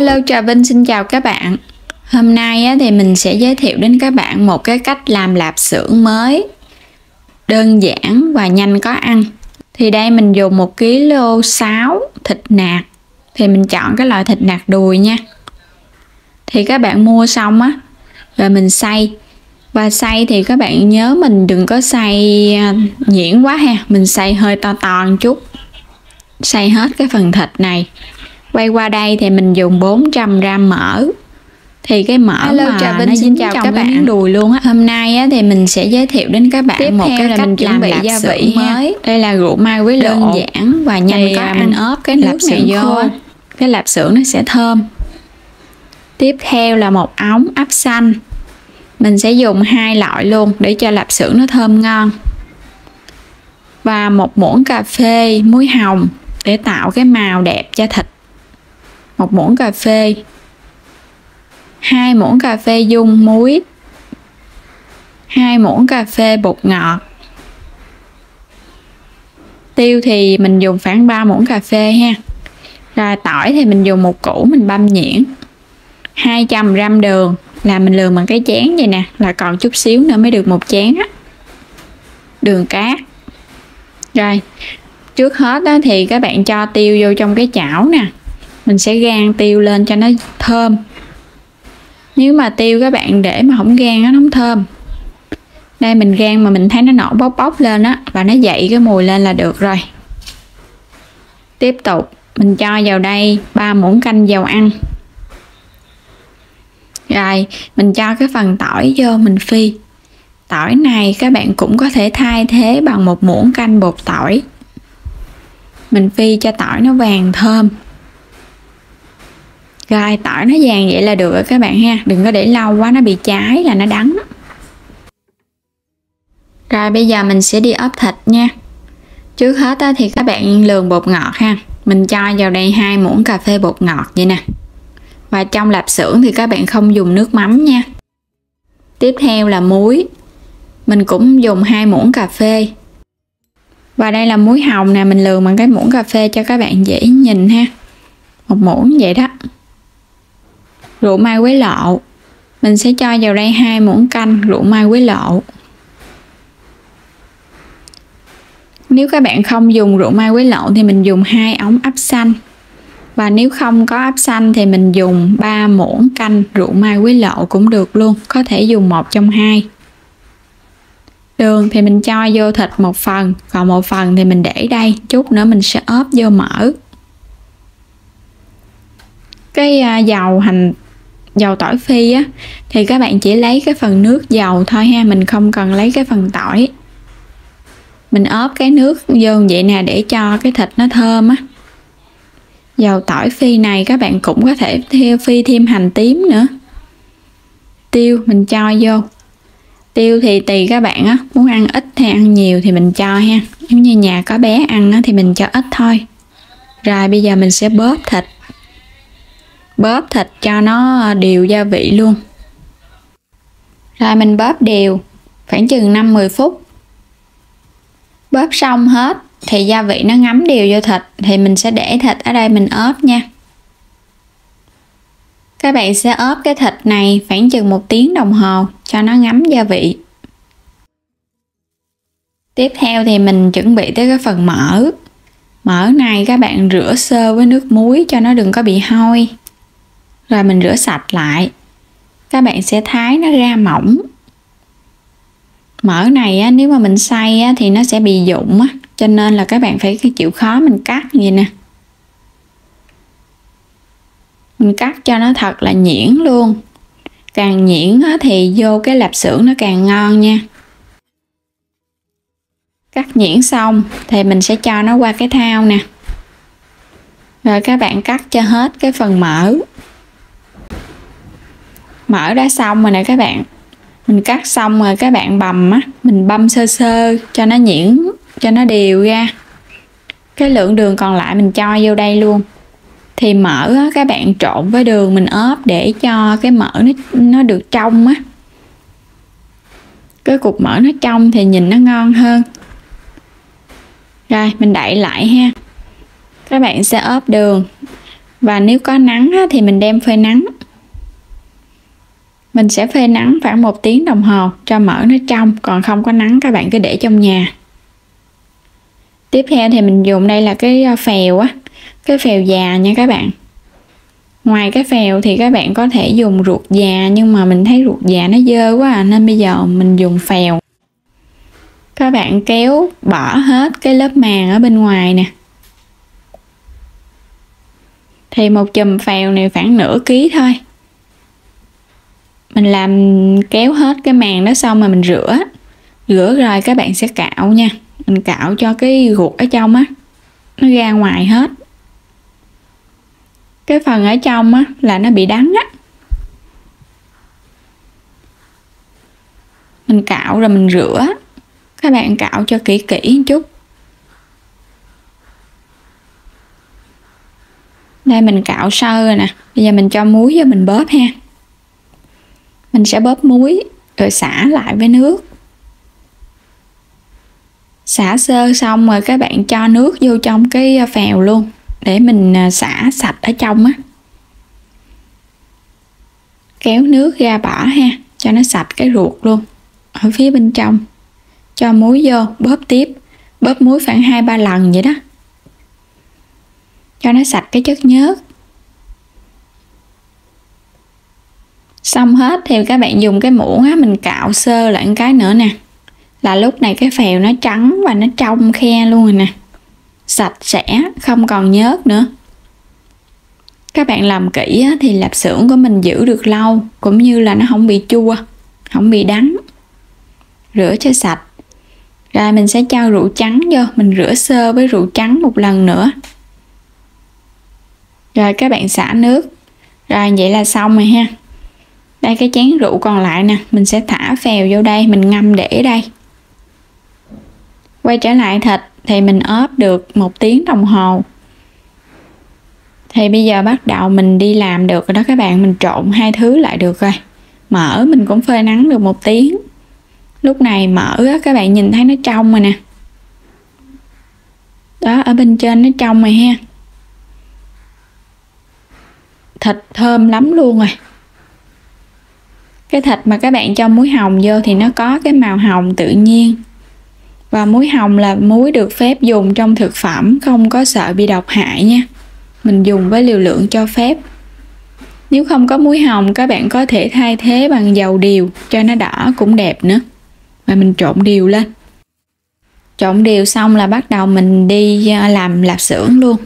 Hello, Trà Vinh xin chào các bạn. Hôm nay thì mình sẽ giới thiệu đến các bạn một cái cách làm lạp xưởng mới, đơn giản và nhanh có ăn. Thì đây mình dùng 1,6 kg thịt nạc. Thì mình chọn cái loại thịt nạc đùi nha. Thì các bạn mua xong á, rồi mình xay. Và xay thì các bạn nhớ mình đừng có xay nhuyễn quá ha, mình xay hơi to to một chút. Xay hết cái phần thịt này. Quay qua đây thì mình dùng 400g mỡ. Thì cái mỡ mà Trà Vinh nó dính chào trong các cái bạn. miếng đùi luôn á. Hôm nay á, thì mình sẽ giới thiệu đến các bạn Tiếp một theo cái là cách mình chuẩn làm bị lạp gia xưởng vị mới. Đây là rượu mai với đơn lộ, giản và nhanh thì có ăn. mình ốp cái nước này vô khô. Cái lạp xưởng nó sẽ thơm. Tiếp theo là một ống áp xanh. Mình sẽ dùng 2 loại luôn để cho lạp xưởng nó thơm ngon. Và 1 muỗng cà phê muối hồng để tạo cái màu đẹp cho thịt. 1 muỗng cà phê. 2 muỗng cà phê dung muối. 2 muỗng cà phê bột ngọt. Tiêu thì mình dùng khoảng 3 muỗng cà phê ha. Rồi tỏi thì mình dùng 1 củ mình băm nhuyễn. 200g đường là mình lường bằng cái chén vậy nè, là còn chút xíu nữa mới được 1 chén á. Đường cát. Rồi, trước hết đó thì các bạn cho tiêu vô trong cái chảo nè. Mình sẽ rang tiêu lên cho nó thơm. Nếu mà tiêu các bạn để mà không rang nó không thơm. Đây mình rang mà mình thấy nó nổi bốc bốc lên á, và nó dậy cái mùi lên là được rồi. Tiếp tục mình cho vào đây 3 muỗng canh dầu ăn. Rồi mình cho cái phần tỏi vô mình phi. Tỏi này các bạn cũng có thể thay thế bằng 1 muỗng canh bột tỏi. Mình phi cho tỏi nó vàng thơm. Rồi tỏi nó vàng vậy là được rồi các bạn ha. Đừng có để lâu quá nó bị cháy là nó đắng. Rồi bây giờ mình sẽ đi ốp thịt nha. Trước hết thì các bạn lường bột ngọt ha. Mình cho vào đây 2 muỗng cà phê bột ngọt vậy nè. Và trong lạp xưởng thì các bạn không dùng nước mắm nha. Tiếp theo là muối. Mình cũng dùng 2 muỗng cà phê. Và đây là muối hồng nè, mình lường bằng cái muỗng cà phê cho các bạn dễ nhìn ha. 1 muỗng vậy đó. Rượu mai quế lộ. Mình sẽ cho vào đây 2 muỗng canh rượu mai quế lộ. Nếu các bạn không dùng rượu mai quế lộ thì mình dùng 2 ống áp xanh. Và nếu không có áp xanh thì mình dùng 3 muỗng canh rượu mai quế lộ cũng được luôn. Có thể dùng 1 trong 2. Đường thì mình cho vô thịt 1 phần. Còn 1 phần thì mình để đây. Chút nữa mình sẽ ốp vô mỡ. Cái dầu tỏi phi á, thì các bạn chỉ lấy cái phần nước dầu thôi ha. Mình không cần lấy cái phần tỏi. Mình ốp cái nước vô vậy nè để cho cái thịt nó thơm á. Dầu tỏi phi này các bạn cũng có thể phi thêm hành tím nữa. Tiêu mình cho vô. Tiêu thì tùy các bạn á, muốn ăn ít hay ăn nhiều thì mình cho ha. Nếu như nhà có bé ăn á, thì mình cho ít thôi. Rồi bây giờ mình sẽ bóp thịt. Bóp thịt cho nó đều gia vị luôn. Rồi mình bóp đều khoảng chừng 5-10 phút. Bóp xong hết thì gia vị nó ngấm đều vô thịt thì mình sẽ để thịt ở đây mình ốp nha. Các bạn sẽ ốp cái thịt này khoảng chừng 1 tiếng đồng hồ cho nó ngấm gia vị. Tiếp theo thì mình chuẩn bị tới cái phần mỡ. Mỡ này các bạn rửa sơ với nước muối cho nó đừng có bị hôi. Rồi mình rửa sạch lại. Các bạn sẽ thái nó ra mỏng. Mỡ này á, nếu mà mình xay á, thì nó sẽ bị rụng á, cho nên là các bạn phải chịu khó mình cắt vậy nè. Mình cắt cho nó thật là nhuyễn luôn. Càng nhuyễn á, thì vô cái lạp xưởng nó càng ngon nha. Cắt nhuyễn xong thì mình sẽ cho nó qua cái thao nè. Rồi các bạn cắt cho hết cái phần mỡ. Mỡ đã xong rồi nè các bạn. Mình cắt xong rồi các bạn bằm á, mình băm sơ sơ cho nó nhuyễn, cho nó đều ra. Cái lượng đường còn lại mình cho vô đây luôn. Thì mỡ á, các bạn trộn với đường mình ốp để cho cái mỡ nó được trong á. Cái cục mỡ nó trong thì nhìn nó ngon hơn. Rồi mình đậy lại ha. Các bạn sẽ ốp đường Và nếu có nắng á, thì mình đem phơi nắng. Mình sẽ phơi nắng khoảng 1 tiếng đồng hồ cho mỡ nó trong, còn không có nắng các bạn cứ để trong nhà. Tiếp theo thì mình dùng đây là cái phèo á, cái phèo già nha các bạn. Ngoài cái phèo thì các bạn có thể dùng ruột già, nhưng mà mình thấy ruột già nó dơ quá nên bây giờ mình dùng phèo. Các bạn kéo bỏ hết cái lớp màng ở bên ngoài nè. Thì một chùm phèo này khoảng nửa ký thôi. Mình làm kéo hết cái màng đó xong rồi mình rửa rồi các bạn sẽ cạo nha. Mình cạo cho cái ruột ở trong á nó ra ngoài hết. Cái phần ở trong á là nó bị đắng á. Mình cạo rồi mình rửa. Các bạn cạo cho kỹ một chút. Đây mình cạo sơ rồi nè. Bây giờ mình cho muối vô mình bóp ha. Mình sẽ bóp muối rồi xả lại với nước. Xả sơ xong rồi các bạn cho nước vô trong cái phèo luôn để mình xả sạch ở trong á. Kéo nước ra bỏ ha, cho nó sạch cái ruột luôn ở phía bên trong. Cho muối vô, bóp tiếp. Bóp muối khoảng 2-3 lần vậy đó, cho nó sạch cái chất nhớt. Xong hết thì các bạn dùng cái muỗng á, mình cạo sơ lại một cái nữa nè. Là lúc này cái phèo nó trắng và nó trong khe luôn rồi nè. Sạch sẽ, không còn nhớt nữa. Các bạn làm kỹ á, thì lạp xưởng của mình giữ được lâu, cũng như là nó không bị chua, không bị đắng. Rửa cho sạch. Rồi mình sẽ cho rượu trắng vô, mình rửa sơ với rượu trắng một lần nữa. Rồi các bạn xả nước. Rồi vậy là xong rồi ha. Đây cái chén rượu còn lại nè, mình sẽ thả phèo vô đây, mình ngâm để đây. Quay trở lại thịt thì mình ốp được 1 tiếng đồng hồ. Thì bây giờ bắt đầu mình đi làm được rồi đó các bạn, mình trộn hai thứ lại được rồi. Mỡ mình cũng phơi nắng được 1 tiếng. Lúc này mỡ á, các bạn nhìn thấy nó trong rồi nè. Đó, ở bên trên nó trong rồi ha. Thịt thơm lắm luôn rồi. Cái thịt mà các bạn cho muối hồng vô thì nó có cái màu hồng tự nhiên. Và muối hồng là muối được phép dùng trong thực phẩm, không có sợ bị độc hại nha. Mình dùng với liều lượng cho phép. Nếu không có muối hồng, các bạn có thể thay thế bằng dầu điều cho nó đỏ cũng đẹp nữa. Và mình trộn đều lên. Trộn đều xong là bắt đầu mình đi làm lạp xưởng luôn.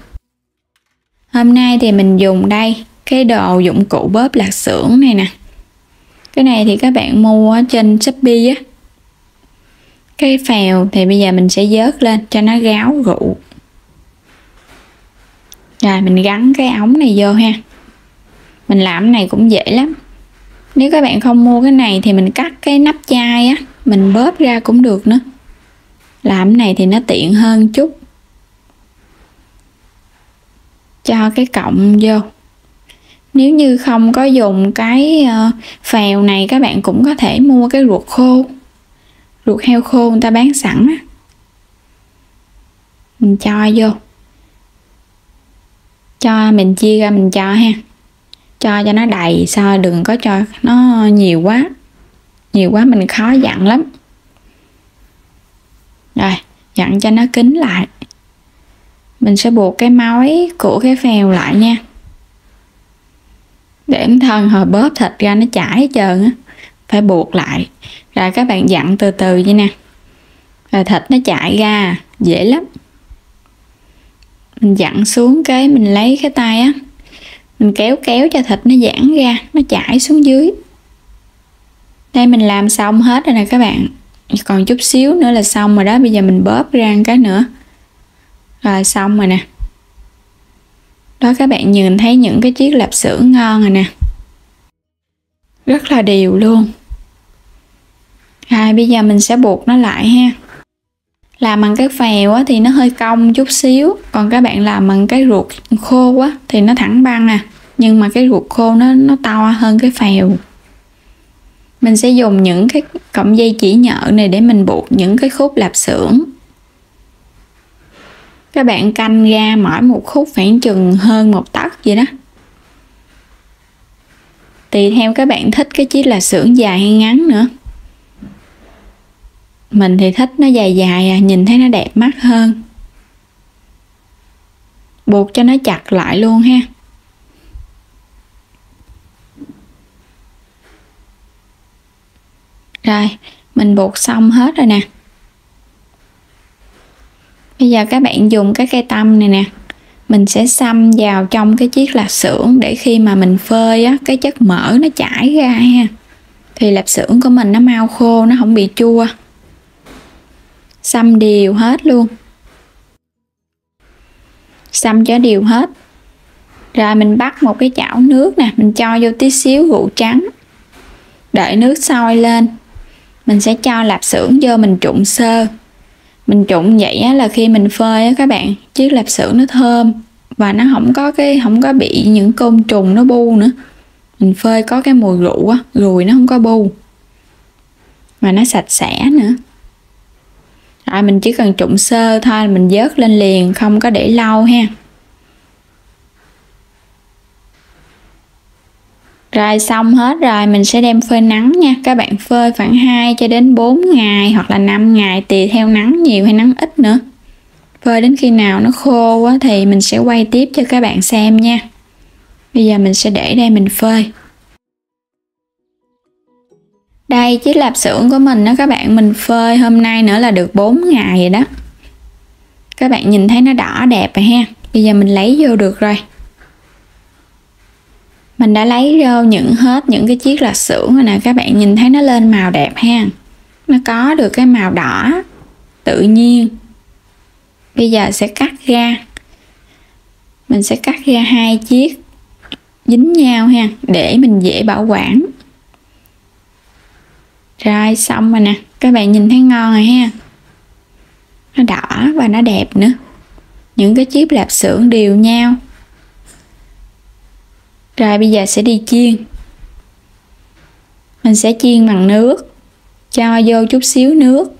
Hôm nay thì mình dùng đây cái đồ dụng cụ bóp lạp xưởng này nè. Cái này thì các bạn mua ở trên Shopee á. Cái phèo thì bây giờ mình sẽ vớt lên cho nó ráo rượu. Rồi mình gắn cái ống này vô ha. Mình làm cái này cũng dễ lắm. Nếu các bạn không mua cái này thì mình cắt cái nắp chai á, mình bóp ra cũng được nữa. Làm cái này thì nó tiện hơn chút. Cho cái cọng vô. Nếu như không có dùng cái phèo này, các bạn cũng có thể mua cái ruột khô. Ruột heo khô người ta bán sẵn á. Mình cho vô. Cho mình chia ra mình cho ha. Cho nó đầy, sao đừng có cho nó nhiều quá. Nhiều quá mình khó dặn lắm. Rồi, dặn cho nó kín lại. Mình sẽ buộc cái mối của cái phèo lại nha. Để thân hồi bóp thịt ra nó chảy hết trơn á. Phải buộc lại. Rồi các bạn dặn từ từ vậy nè. Rồi thịt nó chảy ra, dễ lắm. Mình dặn xuống cái mình lấy cái tay á. Mình kéo cho thịt nó giãn ra, nó chảy xuống dưới. Đây mình làm xong hết rồi nè các bạn. Còn chút xíu nữa là xong rồi đó. Bây giờ mình bóp ra một cái nữa. Rồi xong rồi nè. Đó các bạn nhìn thấy những cái chiếc lạp xưởng ngon rồi nè. Rất là đều luôn. Rồi bây giờ mình sẽ buộc nó lại ha. Làm bằng cái phèo á, thì nó hơi cong chút xíu. Còn các bạn làm bằng cái ruột khô á, thì nó thẳng băng nè. Nhưng mà cái ruột khô nó to hơn cái phèo. Mình sẽ dùng những cái cọng dây chỉ nhợ này để mình buộc những cái khúc lạp xưởng. Các bạn canh ra mỗi một khúc khoảng chừng hơn 1 tấc vậy đó. Tùy theo các bạn thích cái chiếc lạp xưởng dài hay ngắn nữa. Mình thì thích nó dài dài nhìn thấy nó đẹp mắt hơn. Buộc cho nó chặt lại luôn ha. Rồi, mình buộc xong hết rồi nè. Bây giờ các bạn dùng cái cây tăm này nè, mình sẽ xăm vào trong cái chiếc lạp xưởng để khi mà mình phơi á, cái chất mỡ nó chảy ra ha. Thì lạp xưởng của mình nó mau khô, nó không bị chua. Xăm đều hết luôn. Xăm cho đều hết. Rồi mình bắt một cái chảo nước nè, mình cho vô tí xíu rượu trắng. Đợi nước sôi lên, mình sẽ cho lạp xưởng vô mình trụng sơ. Mình trụng vậy á, là khi mình phơi á các bạn, chiếc lạp xưởng nó thơm và nó không có bị những côn trùng nó bu nữa. Mình phơi có cái mùi rượu á, ruồi nó không có bu. Mà nó sạch sẽ nữa. Rồi mình chỉ cần trụng sơ thôi, mình vớt lên liền, không có để lâu ha. Rồi xong hết rồi, mình sẽ đem phơi nắng nha. Các bạn phơi khoảng 2 cho đến 4 ngày hoặc là 5 ngày tùy theo nắng nhiều hay nắng ít nữa. Phơi đến khi nào nó khô á, thì mình sẽ quay tiếp cho các bạn xem nha. Bây giờ mình sẽ để đây mình phơi. Đây chiếc lạp xưởng của mình đó các bạn, mình phơi hôm nay nữa là được 4 ngày rồi đó. Các bạn nhìn thấy nó đỏ đẹp rồi ha. Bây giờ mình lấy vô được rồi. Mình đã lấy vô hết những cái chiếc lạp xưởng rồi nè, các bạn nhìn thấy nó lên màu đẹp ha. Nó có được cái màu đỏ tự nhiên. Bây giờ sẽ cắt ra. Mình sẽ cắt ra 2 chiếc dính nhau ha, để mình dễ bảo quản. Rồi xong rồi nè, các bạn nhìn thấy ngon rồi ha. Nó đỏ và nó đẹp nữa. Những cái chiếc lạp xưởng đều nhau. Rồi bây giờ sẽ đi chiên. Mình sẽ chiên bằng nước. Cho vô chút xíu nước.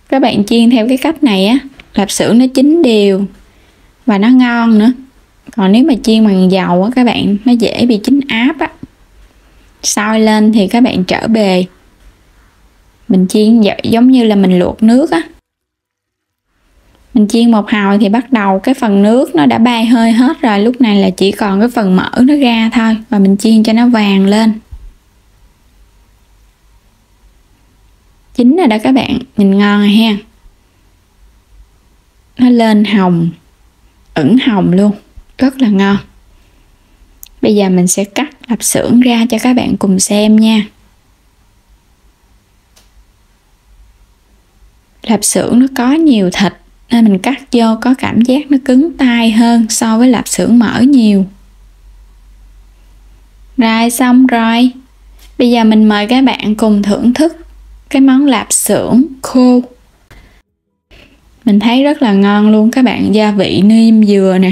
Các bạn chiên theo cái cách này á, lạp xưởng nó chín đều và nó ngon nữa. Còn nếu mà chiên bằng dầu á các bạn, nó dễ bị chín áp á. Sôi lên thì các bạn trở bề. Mình chiên giống như là mình luộc nước á. Mình chiên một hồi thì bắt đầu cái phần nước nó đã bay hơi hết rồi. Lúc này là chỉ còn cái phần mỡ nó ra thôi. Và mình chiên cho nó vàng lên. Chín rồi đó các bạn. Nhìn ngon rồi ha. Nó lên hồng. Ửng hồng luôn. Rất là ngon. Bây giờ mình sẽ cắt lạp xưởng ra cho các bạn cùng xem nha. Lạp xưởng nó có nhiều thịt nên mình cắt vô có cảm giác nó cứng tay hơn so với lạp xưởng mỡ nhiều. Rồi xong rồi. Bây giờ mình mời các bạn cùng thưởng thức cái món lạp xưởng khô. Mình thấy rất là ngon luôn các bạn. Gia vị nêm dừa nè.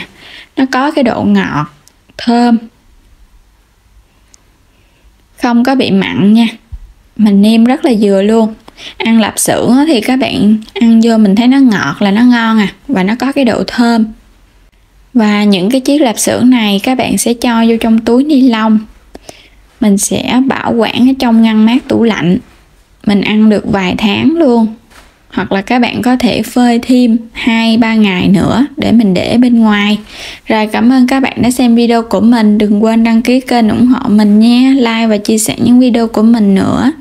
Nó có cái độ ngọt, thơm. Không có bị mặn nha. Mình nêm rất là vừa luôn. Ăn lạp xưởng thì các bạn ăn vô mình thấy nó ngọt là nó ngon và nó có cái độ thơm. Và những cái chiếc lạp xưởng này các bạn sẽ cho vô trong túi ni lông. Mình sẽ bảo quản ở trong ngăn mát tủ lạnh. Mình ăn được vài tháng luôn. Hoặc là các bạn có thể phơi thêm 2-3 ngày nữa để mình để bên ngoài. Rồi cảm ơn các bạn đã xem video của mình. Đừng quên đăng ký kênh ủng hộ mình nha. Like và chia sẻ những video của mình nữa.